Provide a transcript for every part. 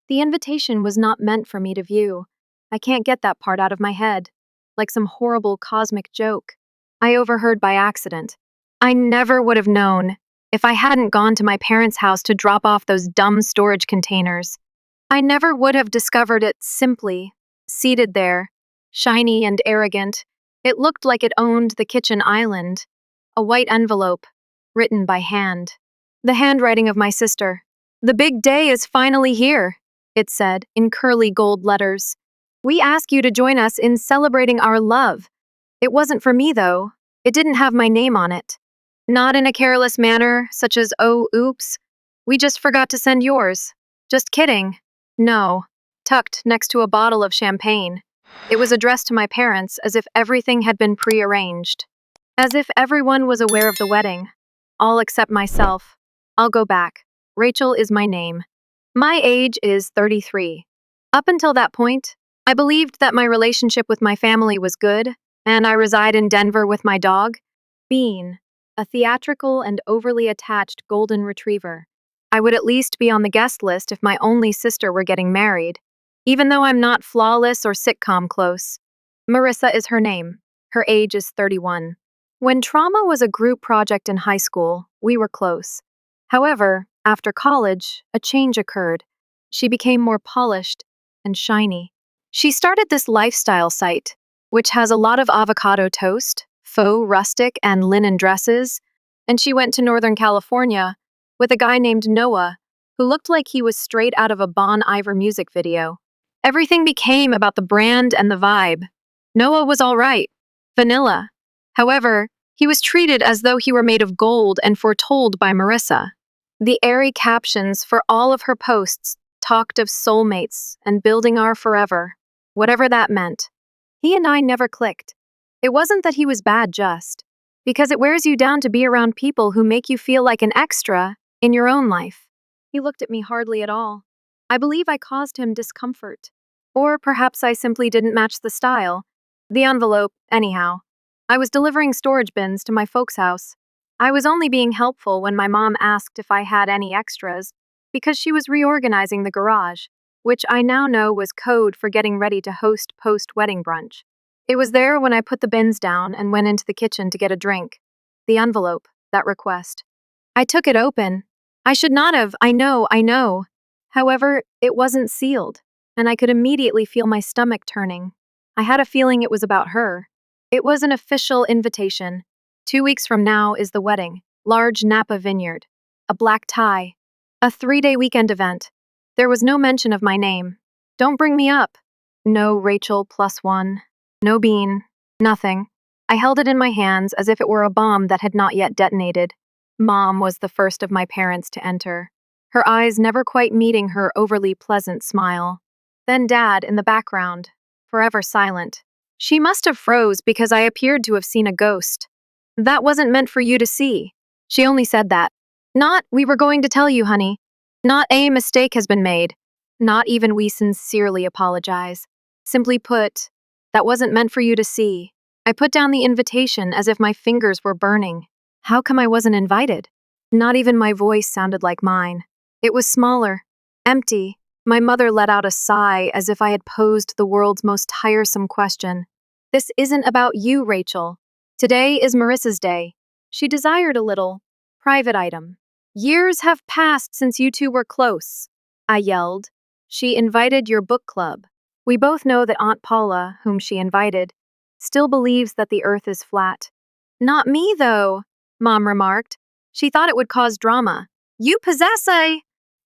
The invitation was not meant for me to view. I can't get that part out of my head. Like some horrible cosmic joke. I overheard by accident. I never would have known if I hadn't gone to my parents' house to drop off those dumb storage containers. I never would have discovered it simply, seated there, shiny and arrogant. It looked like it owned the kitchen island. A white envelope, written by hand. The handwriting of my sister. "The big day is finally here," it said in curly gold letters. "We ask you to join us in celebrating our love." It wasn't for me, though. It didn't have my name on it. Not in a careless manner, such as, "Oh, oops, we just forgot to send yours." Just kidding. No. Tucked next to a bottle of champagne. It was addressed to my parents as if everything had been prearranged. As if everyone was aware of the wedding. All except myself. I'll go back. Rachel is my name. My age is 33. Up until that point, I believed that my relationship with my family was good, and I reside in Denver with my dog, Bean, a theatrical and overly attached golden retriever. I would at least be on the guest list if my only sister were getting married, even though I'm not flawless or sitcom close. Marissa is her name. Her age is 31. When trauma was a group project in high school, we were close. However, after college, a change occurred. She became more polished and shiny. She started this lifestyle site, which has a lot of avocado toast, faux rustic, and linen dresses, and she went to Northern California with a guy named Noah, who looked like he was straight out of a Bon Iver music video. Everything became about the brand and the vibe. Noah was all right. Vanilla. However, he was treated as though he were made of gold and foretold by Marissa. The airy captions for all of her posts talked of soulmates and building our forever, whatever that meant. He and I never clicked. It wasn't that he was bad, just because it wears you down to be around people who make you feel like an extra in your own life. He looked at me hardly at all. I believe I caused him discomfort. Or perhaps I simply didn't match the style. The envelope, anyhow. I was delivering storage bins to my folks' house. I was only being helpful when my mom asked if I had any extras, because she was reorganizing the garage, which I now know was code for getting ready to host post-wedding brunch. It was there when I put the bins down and went into the kitchen to get a drink. The envelope, that request. I took it open. I should not have, I know. However, it wasn't sealed, and I could immediately feel my stomach turning. I had a feeling it was about her. It was an official invitation. 2 weeks from now is the wedding. Large Napa vineyard. A black tie. A 3-day weekend event. There was no mention of my name. Don't bring me up. No Rachel +1. No Bean. Nothing. I held it in my hands as if it were a bomb that had not yet detonated. Mom was the first of my parents to enter, her eyes never quite meeting her overly pleasant smile. Then Dad in the background, forever silent. She must have froze because I appeared to have seen a ghost. "That wasn't meant for you to see." She only said that. Not, "We were going to tell you, honey." Not, "A mistake has been made." Not even, "We sincerely apologize." Simply put, "That wasn't meant for you to see." I put down the invitation as if my fingers were burning. How come I wasn't invited? Not even my voice sounded like mine. It was smaller, empty. My mother let out a sigh as if I had posed the world's most tiresome question. "This isn't about you, Rachel. Today is Marissa's day." She desired a little private item. "Years have passed since you two were close," I yelled. "She invited your book club." We both know that Aunt Paula, whom she invited, still believes that the earth is flat. "Not me, though," Mom remarked. "She thought it would cause drama. You possess a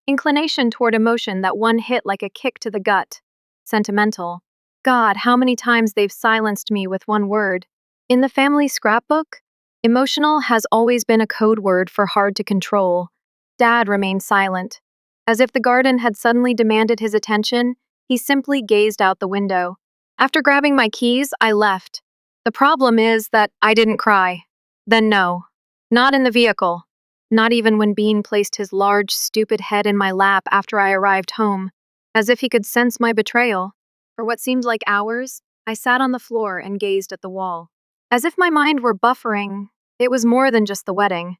inclination toward emotion that one hit like a kick to the gut. Sentimental. God, how many times they've silenced me with one word. In the family scrapbook, emotional has always been a code word for hard to control. Dad remained silent. As if the garden had suddenly demanded his attention, he simply gazed out the window. After grabbing my keys, I left. The problem is that I didn't cry. Then no. Not in the vehicle. Not even when Bean placed his large, stupid head in my lap after I arrived home, as if he could sense my betrayal. For what seemed like hours, I sat on the floor and gazed at the wall. As if my mind were buffering, it was more than just the wedding.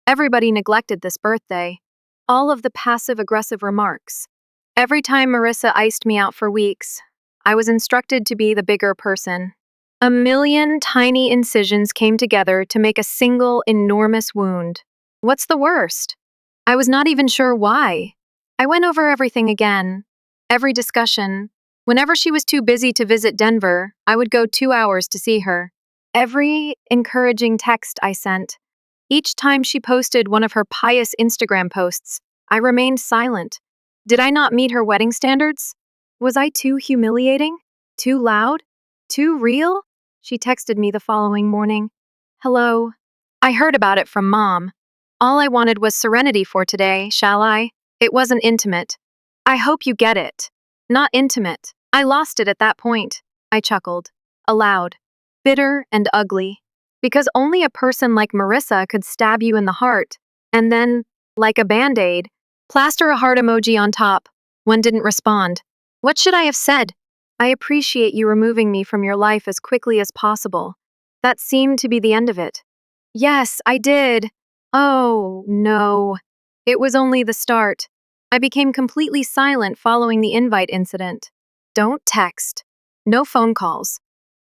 Everybody neglected this birthday. All of the passive-aggressive remarks. Every time Marissa iced me out for weeks, I was instructed to be the bigger person. A million tiny incisions came together to make a single enormous wound. What's the worst? I was not even sure why. I went over everything again. Every discussion. Whenever she was too busy to visit Denver, I would go 2 hours to see her. Every encouraging text I sent. Each time she posted one of her pious Instagram posts, I remained silent. Did I not meet her wedding standards? Was I too humiliating? Too loud? Too real? She texted me the following morning. Hello. I heard about it from Mom. All I wanted was serenity for today, shall I? It wasn't intimate. I hope you get it. Not intimate. I lost it at that point. I chuckled. Aloud. Bitter and ugly. Because only a person like Marissa could stab you in the heart, and then, like a band-aid, plaster a heart emoji on top. One didn't respond. What should I have said? I appreciate you removing me from your life as quickly as possible. That seemed to be the end of it. Yes, I did. Oh, no. It was only the start. I became completely silent following the invite incident. Don't text. No phone calls.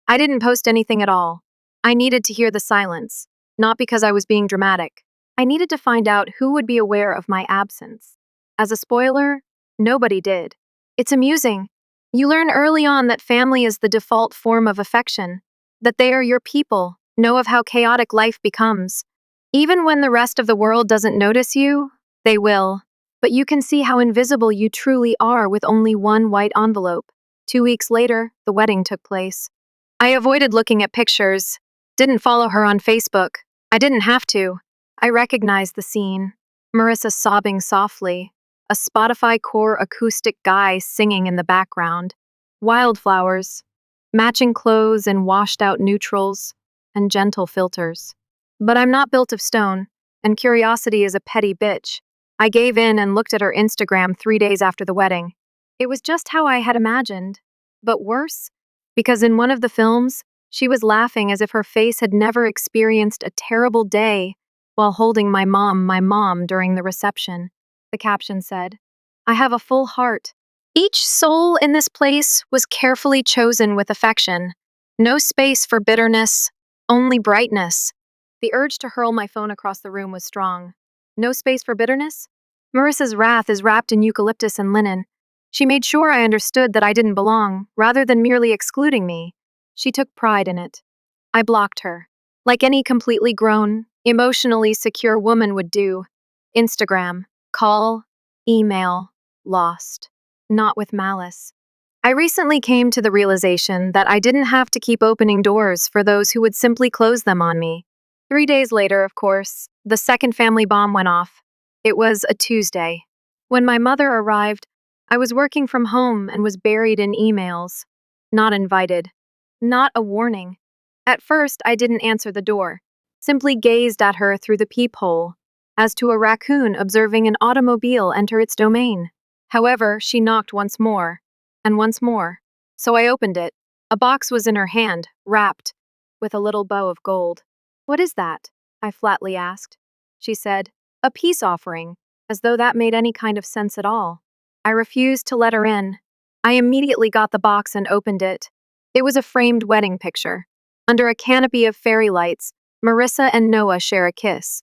I didn't post anything at all. I needed to hear the silence, not because I was being dramatic. I needed to find out who would be aware of my absence. As a spoiler, nobody did. It's amusing. You learn early on that family is the default form of affection, that they are your people, know of how chaotic life becomes. Even when the rest of the world doesn't notice you, they will. But you can see how invisible you truly are with only one white envelope. 2 weeks later, the wedding took place. I avoided looking at pictures, didn't follow her on Facebook. I didn't have to. I recognized the scene. Marissa sobbing softly, a Spotify core acoustic guy singing in the background, wildflowers, matching clothes in washed-out neutrals, and gentle filters. But I'm not built of stone, and curiosity is a petty bitch. I gave in and looked at her Instagram 3 days after the wedding. It was just how I had imagined. But worse, because in one of the films, she was laughing as if her face had never experienced a terrible day while holding my mom during the reception. The caption said, I have a full heart. Each soul in this place was carefully chosen with affection. No space for bitterness, only brightness. The urge to hurl my phone across the room was strong. No space for bitterness? Marissa's wrath is wrapped in eucalyptus and linen. She made sure I understood that I didn't belong, rather than merely excluding me. She took pride in it. I blocked her. Like any completely grown, emotionally secure woman would do. Instagram, call, email, lost. Not with malice. I recently came to the realization that I didn't have to keep opening doors for those who would simply close them on me. 3 days later, of course, the second family bomb went off. It was a Tuesday. When my mother arrived, I was working from home and was buried in emails. Not invited. Not a warning. At first, I didn't answer the door, simply gazed at her through the peephole, as to a raccoon observing an automobile enter its domain. However, she knocked once more, and once more. So I opened it. A box was in her hand, wrapped, with a little bow of gold. What is that? I flatly asked. She said, a peace offering, as though that made any kind of sense at all. I refused to let her in. I immediately got the box and opened it. It was a framed wedding picture. Under a canopy of fairy lights, Marissa and Noah share a kiss.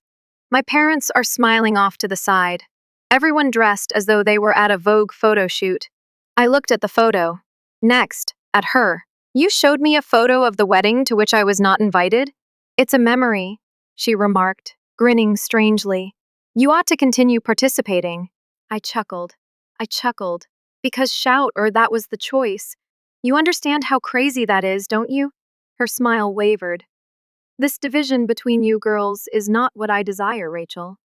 My parents are smiling off to the side. Everyone dressed as though they were at a Vogue photo shoot. I looked at the photo. Next, at her. You showed me a photo of the wedding to which I was not invited? It's a memory, she remarked, grinning strangely. You ought to continue participating. I chuckled. Because shout or that was the choice. You understand how crazy that is, don't you? Her smile wavered. This division between you girls is not what I desire, Rachel.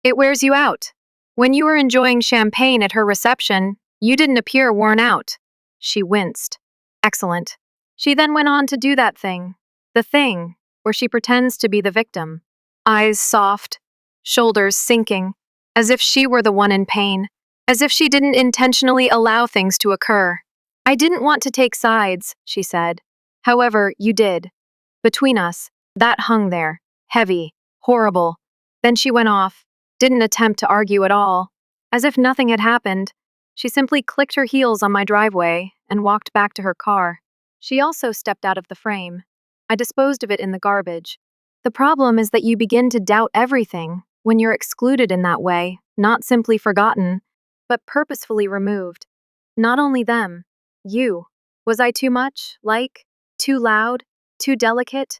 It wears you out. When you were enjoying champagne at her reception, you didn't appear worn out. She winced. Excellent. She then went on to do that thing. The thing where she pretends to be the victim. Eyes soft, shoulders sinking, as if she were the one in pain, as if she didn't intentionally allow things to occur. I didn't want to take sides, she said. However, you did. Between us, that hung there, heavy, horrible. Then she went off, didn't attempt to argue at all, as if nothing had happened. She simply clicked her heels on my driveway and walked back to her car. She also stepped out of the frame. I disposed of it in the garbage. The problem is that you begin to doubt everything when you're excluded in that way, not simply forgotten, but purposefully removed. Not only them, you. Was I too much? Like? Too loud? Too delicate?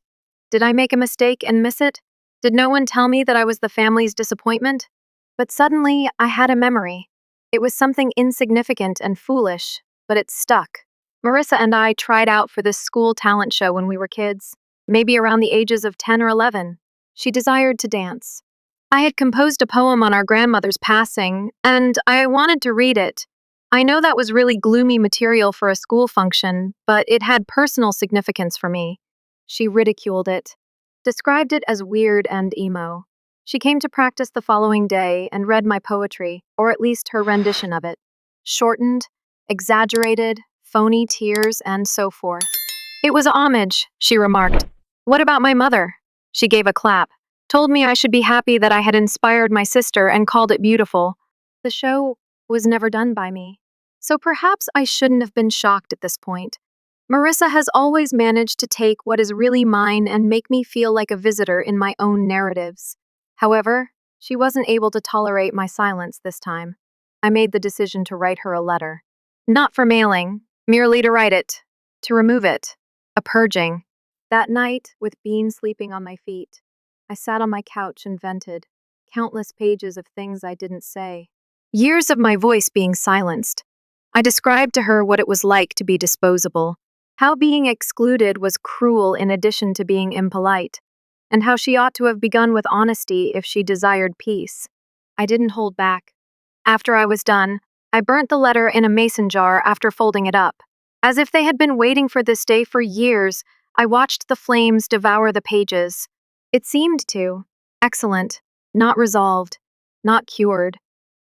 Did I make a mistake and miss it? Did no one tell me that I was the family's disappointment? But suddenly, I had a memory. It was something insignificant and foolish, but it stuck. Marissa and I tried out for this school talent show when we were kids, maybe around the ages of 10 or 11. She desired to dance. I had composed a poem on our grandmother's passing, and I wanted to read it. I know that was really gloomy material for a school function, but it had personal significance for me. She ridiculed it, described it as weird and emo. She came to practice the following day and read my poetry, or at least her rendition of it. Shortened, exaggerated, phony tears, and so forth. It was homage, she remarked. What about my mother? She gave a clap, told me I should be happy that I had inspired my sister and called it beautiful. The show was never done by me, so perhaps I shouldn't have been shocked at this point. Marissa has always managed to take what is really mine and make me feel like a visitor in my own narratives. However, she wasn't able to tolerate my silence this time. I made the decision to write her a letter. Not for mailing, merely to write it, to remove it. A purging. That night, with Bean sleeping on my feet, I sat on my couch and vented, countless pages of things I didn't say. Years of my voice being silenced. I described to her what it was like to be disposable, how being excluded was cruel in addition to being impolite, and how she ought to have begun with honesty if she desired peace. I didn't hold back. After I was done, I burnt the letter in a mason jar after folding it up. As if they had been waiting for this day for years, I watched the flames devour the pages. It seemed to. Excellent. Not resolved. Not cured.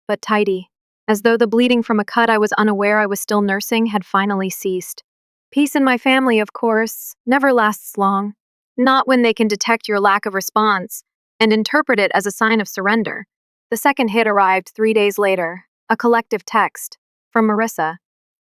But tidy. As though the bleeding from a cut I was unaware I was still nursing had finally ceased. Peace in my family, of course, never lasts long. Not when they can detect your lack of response and interpret it as a sign of surrender. The second hit arrived 3 days later, a collective text from Marissa.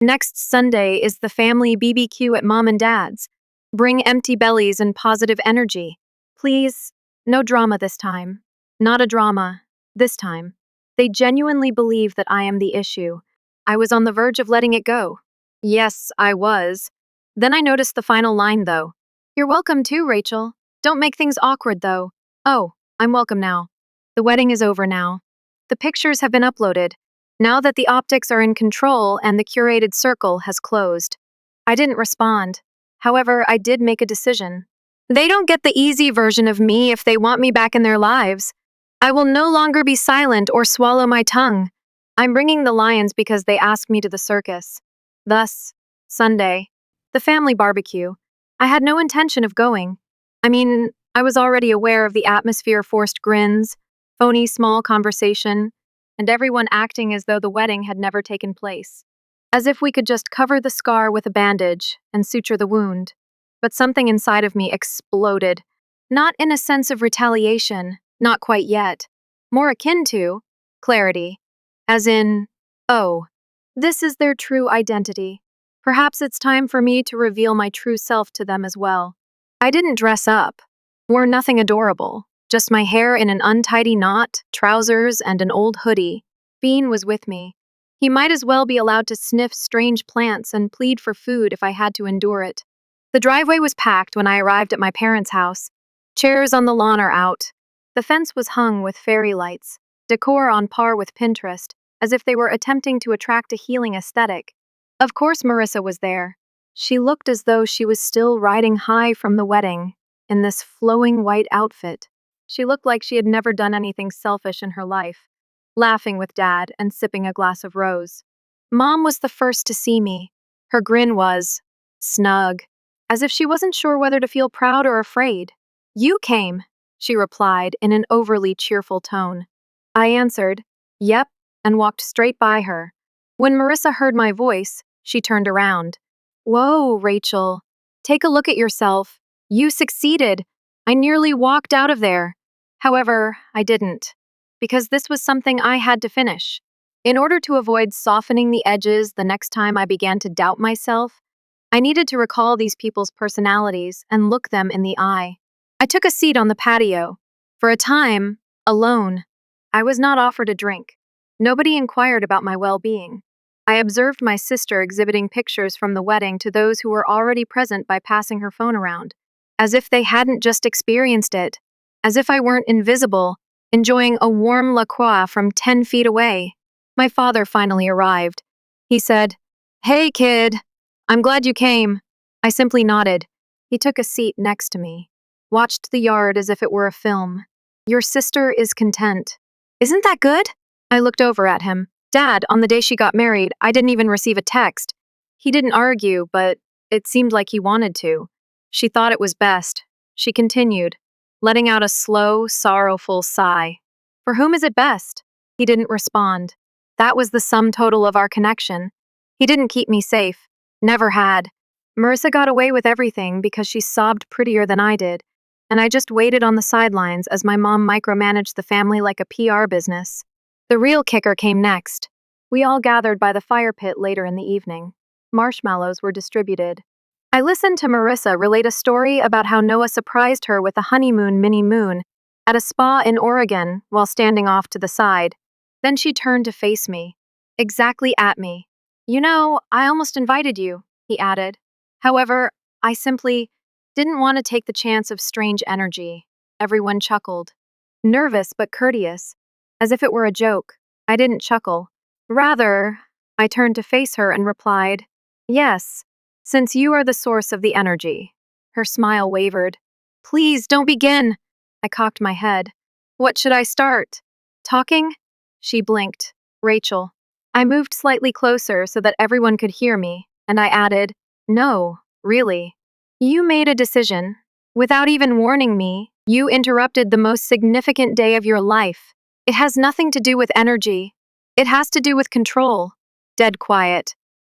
Next Sunday is the family BBQ at Mom and Dad's. Bring empty bellies and positive energy. Please, no drama this time. Not a drama, this time. They genuinely believe that I am the issue. I was on the verge of letting it go. Yes, I was. Then I noticed the final line, though. You're welcome too, Rachel. Don't make things awkward, though. Oh, I'm welcome now. The wedding is over now. The pictures have been uploaded, now that the optics are in control and the curated circle has closed. I didn't respond. However, I did make a decision. They don't get the easy version of me if they want me back in their lives. I will no longer be silent or swallow my tongue. I'm bringing the lions because they asked me to the circus. Thus, Sunday, the family barbecue. I had no intention of going. I mean, I was already aware of the atmosphere, forced grins, phony small conversation, and everyone acting as though the wedding had never taken place. As if we could just cover the scar with a bandage and suture the wound. But something inside of me exploded. Not in a sense of retaliation, not quite yet. More akin to clarity. As in, oh, this is their true identity. Perhaps it's time for me to reveal my true self to them as well. I didn't dress up, wore nothing adorable, just my hair in an untidy knot, trousers, and an old hoodie. Bean was with me. He might as well be allowed to sniff strange plants and plead for food if I had to endure it. The driveway was packed when I arrived at my parents' house. Chairs on the lawn are out. The fence was hung with fairy lights, decor on par with Pinterest, as if they were attempting to attract a healing aesthetic. Of course Marissa was there. She looked as though she was still riding high from the wedding, in this flowing white outfit. She looked like she had never done anything selfish in her life, laughing with Dad and sipping a glass of rose. Mom was the first to see me. Her grin was snug, as if she wasn't sure whether to feel proud or afraid. You came, she replied in an overly cheerful tone. I answered, yep, and walked straight by her. When Marissa heard my voice, she turned around. Whoa, Rachel. Take a look at yourself. You succeeded. I nearly walked out of there. However, I didn't. Because this was something I had to finish. In order to avoid softening the edges the next time I began to doubt myself, I needed to recall these people's personalities and look them in the eye. I took a seat on the patio. For a time, alone. I was not offered a drink. Nobody inquired about my well-being. I observed my sister exhibiting pictures from the wedding to those who were already present by passing her phone around, as if they hadn't just experienced it, as if I weren't invisible, enjoying a warm La Croix from 10 feet away. My father finally arrived. He said, "Hey, kid. I'm glad you came." I simply nodded. He took a seat next to me, watched the yard as if it were a film. "Your sister is content. Isn't that good?" I looked over at him. "Dad, on the day she got married, I didn't even receive a text." He didn't argue, but it seemed like he wanted to. "She thought it was best." She continued, letting out a slow, sorrowful sigh. "For whom is it best?" He didn't respond. That was the sum total of our connection. He didn't keep me safe. Never had. Marissa got away with everything because she sobbed prettier than I did, and I just waited on the sidelines as my mom micromanaged the family like a PR business. The real kicker came next. We all gathered by the fire pit later in the evening. Marshmallows were distributed. I listened to Marissa relate a story about how Noah surprised her with a honeymoon mini-moon at a spa in Oregon while standing off to the side. Then she turned to face me, exactly at me. "You know, I almost invited you," he added. However, I simply didn't want to take the chance of strange energy. Everyone chuckled. Nervous but courteous, as if it were a joke. I didn't chuckle. Rather, I turned to face her and replied, "Yes, since you are the source of the energy." Her smile wavered. "Please, don't begin." I cocked my head. "What should I start? Talking?" She blinked. "Rachel." I moved slightly closer so that everyone could hear me, and I added, "No, really. You made a decision. Without even warning me, you interrupted the most significant day of your life. It has nothing to do with energy. It has to do with control." Dead quiet.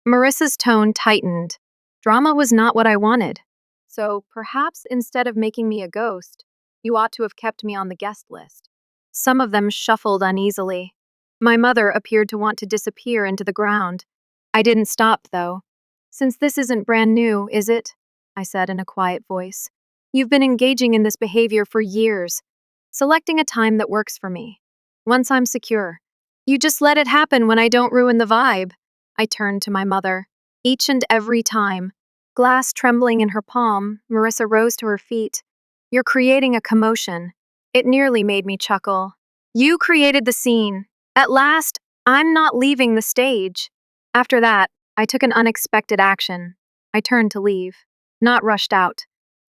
Marissa's tone tightened. Drama was not what I wanted. "So perhaps instead of making me a ghost, you ought to have kept me on the guest list." Some of them shuffled uneasily. My mother appeared to want to disappear into the ground. I didn't stop, though. "Since this isn't brand new, is it?" I said in a quiet voice. "You've been engaging in this behavior for years, selecting a time that works for me. Once I'm secure. You just let it happen when I don't ruin the vibe." I turned to my mother. Each and every time. Glass trembling in her palm, Marissa rose to her feet. "You're creating a commotion." It nearly made me chuckle. "You created the scene. At last, I'm not leaving the stage." After that, I took an unexpected action. I turned to leave. Not rushed out.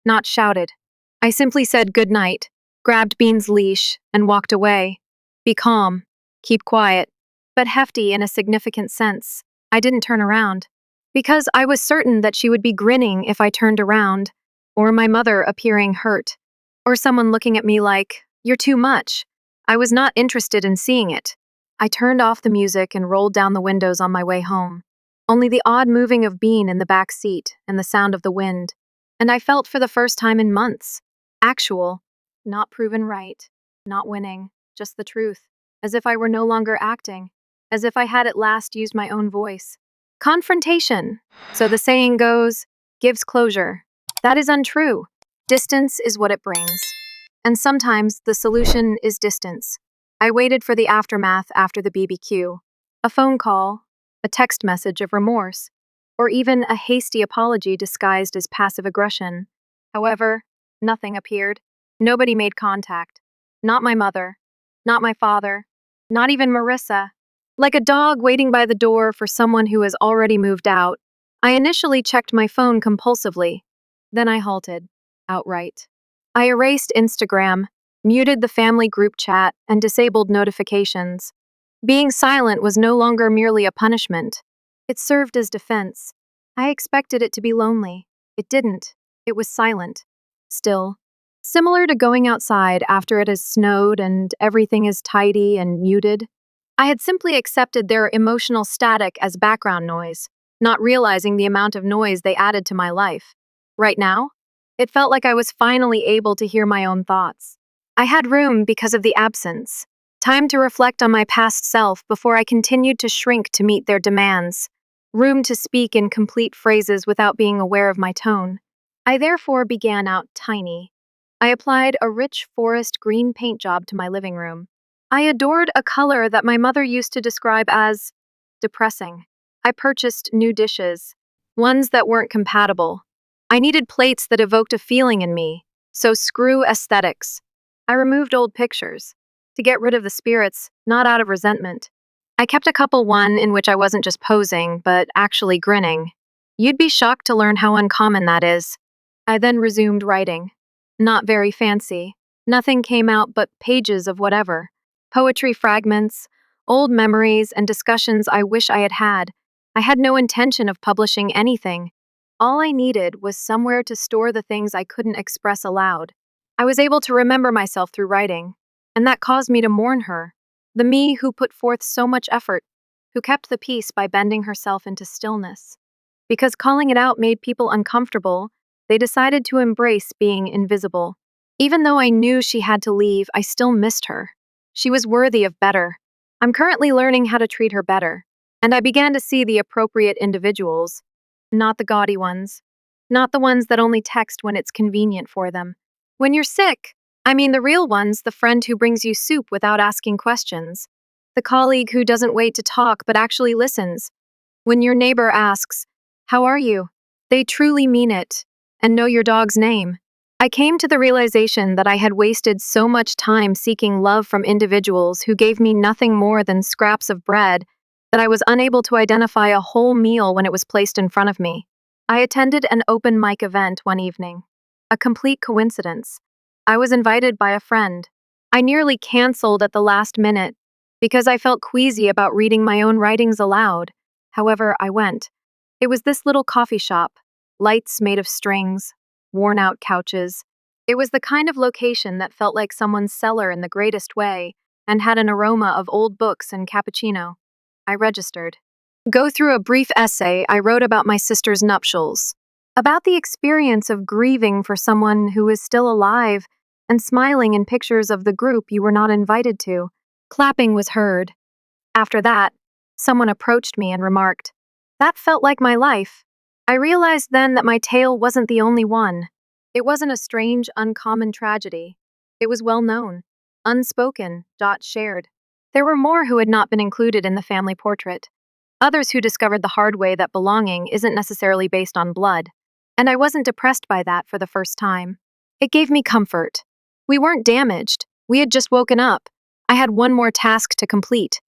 Not shouted. I simply said good night, grabbed Bean's leash, and walked away. Be calm. Keep quiet. But hefty in a significant sense. I didn't turn around. Because I was certain that she would be grinning if I turned around, or my mother appearing hurt, or someone looking at me like, "You're too much." I was not interested in seeing it. I turned off the music and rolled down the windows on my way home. Only the odd moving of Bean in the back seat and the sound of the wind. And I felt for the first time in months. Actual. Not proven right. Not winning. Just the truth. As if I were no longer acting. As if I had at last used my own voice. Confrontation. So the saying goes, gives closure. That is untrue. Distance is what it brings. And sometimes the solution is distance. I waited for the aftermath after the BBQ. A phone call, a text message of remorse, or even a hasty apology disguised as passive aggression. However, nothing appeared. Nobody made contact. Not my mother. Not my father. Not even Marissa. Like a dog waiting by the door for someone who has already moved out, I initially checked my phone compulsively. Then I halted. Outright. I erased Instagram, muted the family group chat, and disabled notifications. Being silent was no longer merely a punishment. It served as defense. I expected it to be lonely. It didn't. It was silent. Still. Similar to going outside after it has snowed and everything is tidy and muted, I had simply accepted their emotional static as background noise, not realizing the amount of noise they added to my life. Right now, it felt like I was finally able to hear my own thoughts. I had room because of the absence. Time to reflect on my past self before I continued to shrink to meet their demands. Room to speak in complete phrases without being aware of my tone. I therefore began out tiny. I applied a rich forest green paint job to my living room. I adored a color that my mother used to describe as depressing. I purchased new dishes, ones that weren't compatible. I needed plates that evoked a feeling in me, so screw aesthetics. I removed old pictures to get rid of the spirits, not out of resentment. I kept a couple, one in which I wasn't just posing, but actually grinning. You'd be shocked to learn how uncommon that is. I then resumed writing. Not very fancy. Nothing came out but pages of whatever. Poetry fragments, old memories, and discussions I wish I had had. I had no intention of publishing anything. All I needed was somewhere to store the things I couldn't express aloud. I was able to remember myself through writing, and that caused me to mourn her, the me who put forth so much effort, who kept the peace by bending herself into stillness. Because calling it out made people uncomfortable, they decided to embrace being invisible. Even though I knew she had to leave, I still missed her. She was worthy of better. I'm currently learning how to treat her better, and I began to see the appropriate individuals, not the gaudy ones, not the ones that only text when it's convenient for them. When you're sick, I mean the real ones, the friend who brings you soup without asking questions, the colleague who doesn't wait to talk but actually listens. When your neighbor asks, "How are you?" they truly mean it and know your dog's name. I came to the realization that I had wasted so much time seeking love from individuals who gave me nothing more than scraps of bread that I was unable to identify a whole meal when it was placed in front of me. I attended an open mic event one evening. A complete coincidence. I was invited by a friend. I nearly canceled at the last minute because I felt queasy about reading my own writings aloud. However, I went. It was this little coffee shop, lights made of strings, worn out couches. It was the kind of location that felt like someone's cellar in the greatest way and had an aroma of old books and cappuccino. I registered. Go through a brief essay I wrote about my sister's nuptials, about the experience of grieving for someone who is still alive and smiling in pictures of the group you were not invited to. Clapping was heard. After that, someone approached me and remarked, "That felt like my life." I realized then that my tale wasn't the only one. It wasn't a strange, uncommon tragedy. It was well known, unspoken, shared. There were more who had not been included in the family portrait. Others who discovered the hard way that belonging isn't necessarily based on blood. And I wasn't depressed by that for the first time. It gave me comfort. We weren't damaged. We had just woken up. I had one more task to complete.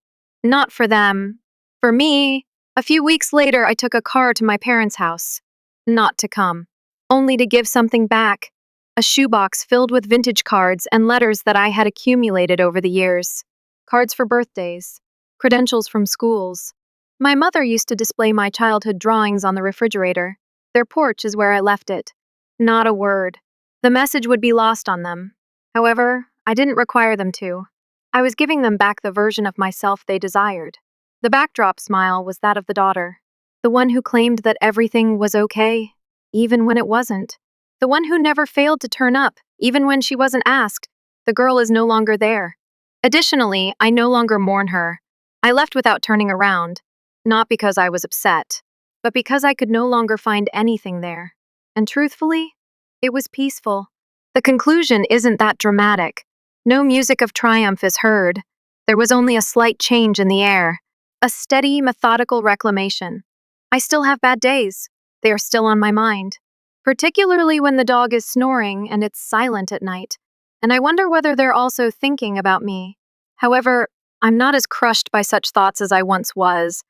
Not for them. For me. A few weeks later, I took a car to my parents' house. Not to come. Only to give something back. A shoebox filled with vintage cards and letters that I had accumulated over the years. Cards for birthdays. Credentials from schools. My mother used to display my childhood drawings on the refrigerator. Their porch is where I left it. Not a word. The message would be lost on them. However, I didn't require them to. I was giving them back the version of myself they desired. The backdrop smile was that of the daughter. The one who claimed that everything was okay, even when it wasn't. The one who never failed to turn up, even when she wasn't asked. The girl is no longer there. Additionally, I no longer mourn her. I left without turning around. Not because I was upset, but because I could no longer find anything there. And truthfully, it was peaceful. The conclusion isn't that dramatic. No music of triumph is heard. There was only a slight change in the air. A steady, methodical reclamation. I still have bad days. They are still on my mind. Particularly when the dog is snoring and it's silent at night. And I wonder whether they're also thinking about me. However, I'm not as crushed by such thoughts as I once was.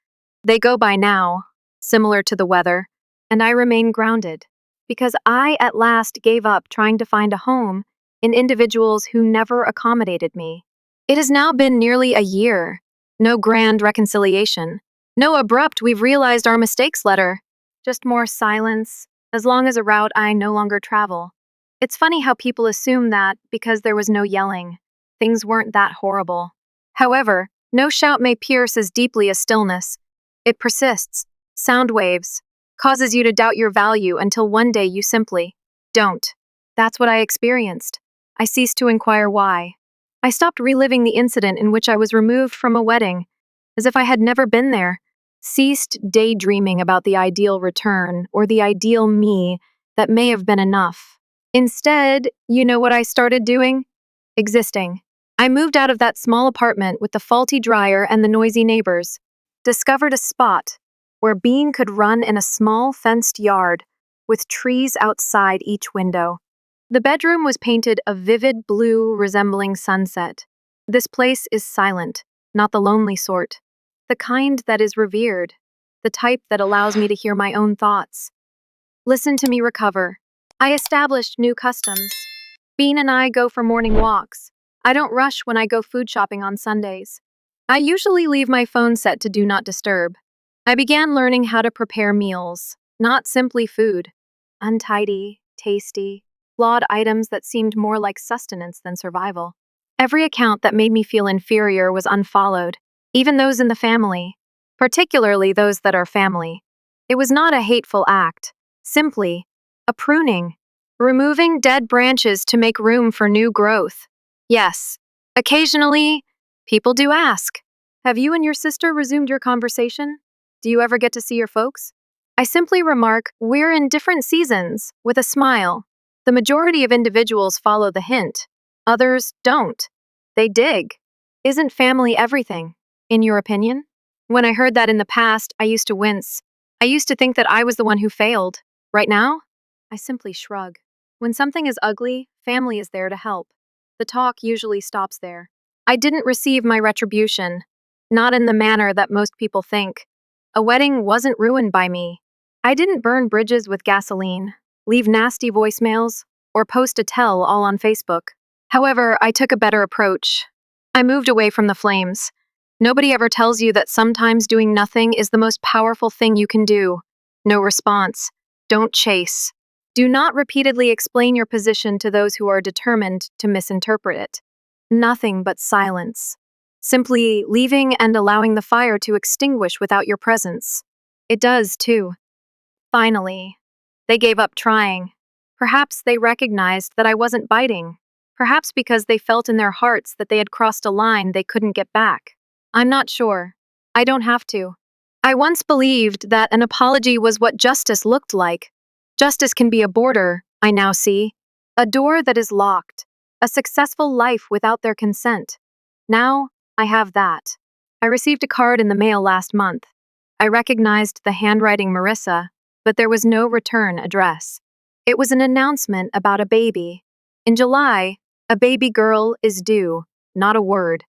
They go by now, similar to the weather, and I remain grounded, because I at last gave up trying to find a home in individuals who never accommodated me. It has now been nearly a year. No grand reconciliation. No abrupt "we've realized our mistakes" letter. Just more silence, as long as a route I no longer travel. It's funny how people assume that, because there was no yelling, things weren't that horrible. However, no shout may pierce as deeply as stillness. It persists, sound waves, causes you to doubt your value until one day you simply don't. That's what I experienced. I ceased to inquire why. I stopped reliving the incident in which I was removed from a wedding, as if I had never been there, ceased daydreaming about the ideal return or the ideal me that may have been enough. Instead, you know what I started doing? Existing. I moved out of that small apartment with the faulty dryer and the noisy neighbors, discovered a spot where Bean could run in a small fenced yard with trees outside each window. The bedroom was painted a vivid blue resembling sunset. This place is silent, not the lonely sort. The kind that is revered. The type that allows me to hear my own thoughts. Listen to me recover. I established new customs. Bean and I go for morning walks. I don't rush when I go food shopping on Sundays. I usually leave my phone set to Do Not Disturb. I began learning how to prepare meals, not simply food. Untidy, tasty, flawed items that seemed more like sustenance than survival. Every account that made me feel inferior was unfollowed, even those in the family, particularly those that are family. It was not a hateful act, simply a pruning, removing dead branches to make room for new growth. Yes, occasionally, people do ask, have you and your sister resumed your conversation? Do you ever get to see your folks? I simply remark, we're in different seasons, with a smile. The majority of individuals follow the hint. Others don't. They dig. Isn't family everything, in your opinion? When I heard that in the past, I used to wince. I used to think that I was the one who failed. Right now, I simply shrug. When something is ugly, family is there to help. The talk usually stops there. I didn't receive my retribution, not in the manner that most people think. A wedding wasn't ruined by me. I didn't burn bridges with gasoline, leave nasty voicemails, or post a tell all on Facebook. However, I took a better approach. I moved away from the flames. Nobody ever tells you that sometimes doing nothing is the most powerful thing you can do. No response. Don't chase. Do not repeatedly explain your position to those who are determined to misinterpret it. Nothing but silence. Simply leaving and allowing the fire to extinguish without your presence. It does, too. Finally, they gave up trying. Perhaps they recognized that I wasn't biting. Perhaps because they felt in their hearts that they had crossed a line they couldn't get back. I'm not sure. I don't have to. I once believed that an apology was what justice looked like. Justice can be a border, I now see. A door that is locked. A successful life without their consent. Now, I have that. I received a card in the mail last month. I recognized the handwriting Marissa, but there was no return address. It was an announcement about a baby. In July, a baby girl is due, not a word.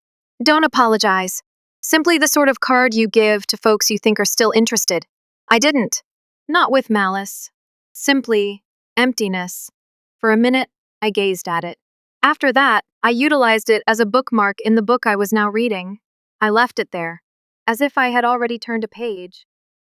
Don't apologize. Simply the sort of card you give to folks you think are still interested. I didn't. Not with malice. Simply emptiness. For a minute, I gazed at it. After that, I utilized it as a bookmark in the book I was now reading. I left it there, as if I had already turned a page.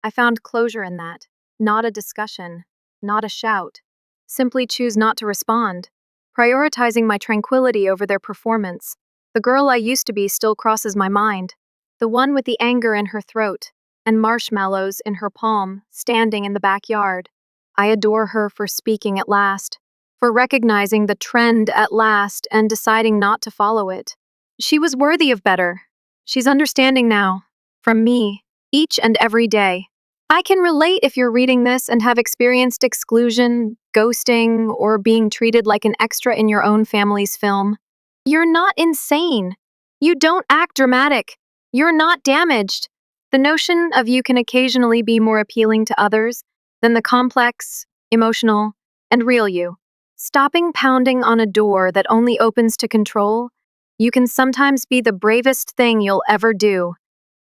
I found closure in that. Not a discussion, not a shout. Simply choose not to respond, prioritizing my tranquility over their performance. The girl I used to be still crosses my mind. The one with the anger in her throat and marshmallows in her palm, standing in the backyard. I adore her for speaking at last, for recognizing the trend at last and deciding not to follow it. She was worthy of better. She's understanding now, from me, each and every day. I can relate if you're reading this and have experienced exclusion, ghosting, or being treated like an extra in your own family's film. You're not insane. You don't act dramatic. You're not damaged. The notion of you can occasionally be more appealing to others than the complex, emotional, and real you. Stopping pounding on a door that only opens to control, you can sometimes be the bravest thing you'll ever do.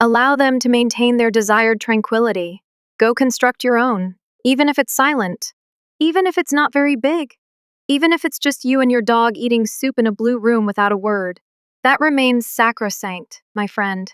Allow them to maintain their desired tranquility. Go construct your own, even if it's silent, even if it's not very big, even if it's just you and your dog eating soup in a blue room without a word. That remains sacrosanct, my friend.